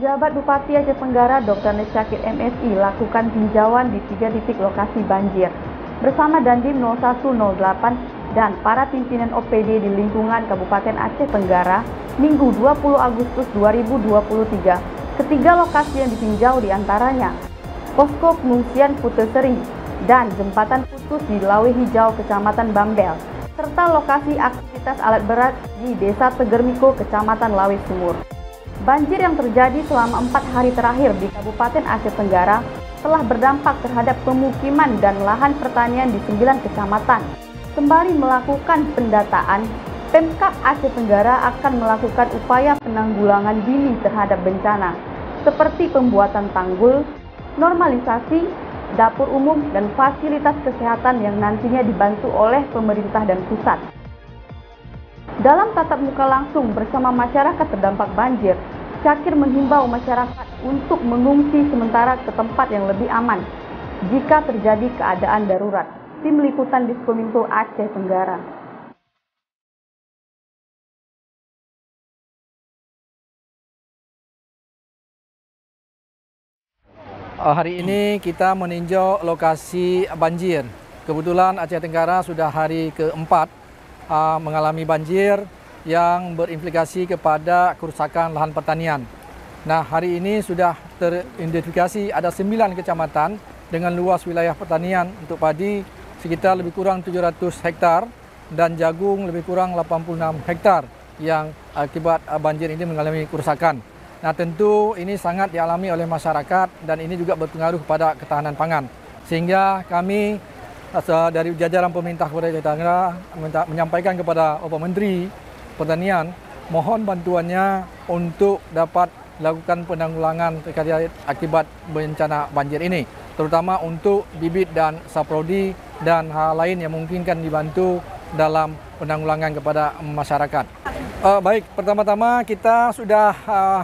Penjabat Bupati Aceh Tenggara Dr. Syakir MSI lakukan tinjauan di 3 titik lokasi banjir bersama Dandim 0108 dan para pimpinan OPD di lingkungan Kabupaten Aceh Tenggara Minggu 20 Agustus 2023. Ketiga lokasi yang ditinjau diantaranya posko pengungsian Putesering dan jembatan putus di Lawe Hijau, Kecamatan Bambel, serta lokasi aktivitas alat berat di Desa Tegermiko, Kecamatan Lawe Sumur. Banjir yang terjadi selama 4 hari terakhir di Kabupaten Aceh Tenggara telah berdampak terhadap pemukiman dan lahan pertanian di 9 kecamatan. Sembari melakukan pendataan, Pemkab Aceh Tenggara akan melakukan upaya penanggulangan dini terhadap bencana, seperti pembuatan tanggul, normalisasi, dapur umum, dan fasilitas kesehatan yang nantinya dibantu oleh pemerintah dan pusat. Dalam tatap muka langsung bersama masyarakat terdampak banjir, Syakir menghimbau masyarakat untuk mengungsi sementara ke tempat yang lebih aman jika terjadi keadaan darurat. Tim Liputan Diskominfo Aceh Tenggara. Hari ini kita meninjau lokasi banjir. Kebetulan Aceh Tenggara sudah hari keempat mengalami banjir yang berimplikasi kepada kerusakan lahan pertanian. Nah, hari ini sudah teridentifikasi ada 9 kecamatan dengan luas wilayah pertanian untuk padi sekitar lebih kurang 700 hektar dan jagung lebih kurang 86 hektar yang akibat banjir ini mengalami kerusakan. Nah, tentu ini sangat dialami oleh masyarakat dan ini juga berpengaruh pada ketahanan pangan. Sehingga kami dari jajaran pemerintah Kota Aceh Tenggara menyampaikan kepada Bapak Menteri Pertanian, mohon bantuannya untuk dapat lakukan penanggulangan terkait akibat bencana banjir ini, terutama untuk bibit dan saprodi dan hal lain yang memungkinkan dibantu dalam penanggulangan kepada masyarakat. Baik, pertama-tama kita sudah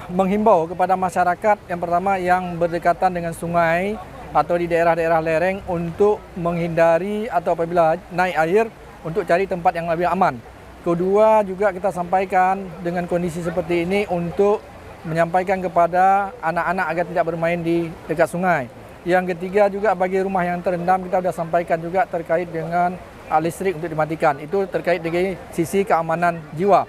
menghimbau kepada masyarakat yang pertama yang berdekatan dengan sungai atau di daerah-daerah lereng untuk menghindari atau apabila naik air untuk cari tempat yang lebih aman. Kedua juga kita sampaikan dengan kondisi seperti ini untuk menyampaikan kepada anak-anak agar tidak bermain di dekat sungai. Yang ketiga juga bagi rumah yang terendam kita sudah sampaikan juga terkait dengan listrik untuk dimatikan. Itu terkait dengan sisi keamanan jiwa.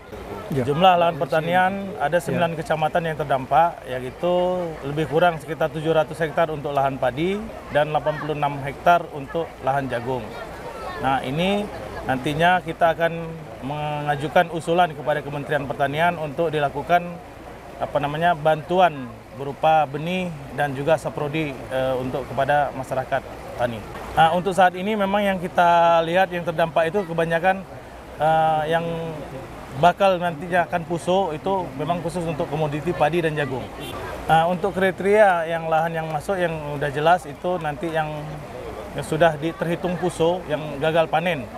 Jumlah lahan pertanian ada 9 kecamatan yang terdampak, yaitu lebih kurang sekitar 700 hektar untuk lahan padi dan 86 hektar untuk lahan jagung. Nah, ini nantinya kita akan mengajukan usulan kepada Kementerian Pertanian untuk dilakukan bantuan berupa benih dan juga saprodi untuk kepada masyarakat tani. Nah, untuk saat ini memang yang kita lihat yang terdampak itu kebanyakan yang bakal nantinya akan puso itu memang khusus untuk komoditi padi dan jagung. Untuk kriteria yang lahan yang masuk yang sudah jelas itu nanti yang sudah terhitung puso yang gagal panen.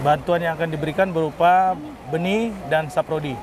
Bantuan yang akan diberikan berupa benih dan saprodi.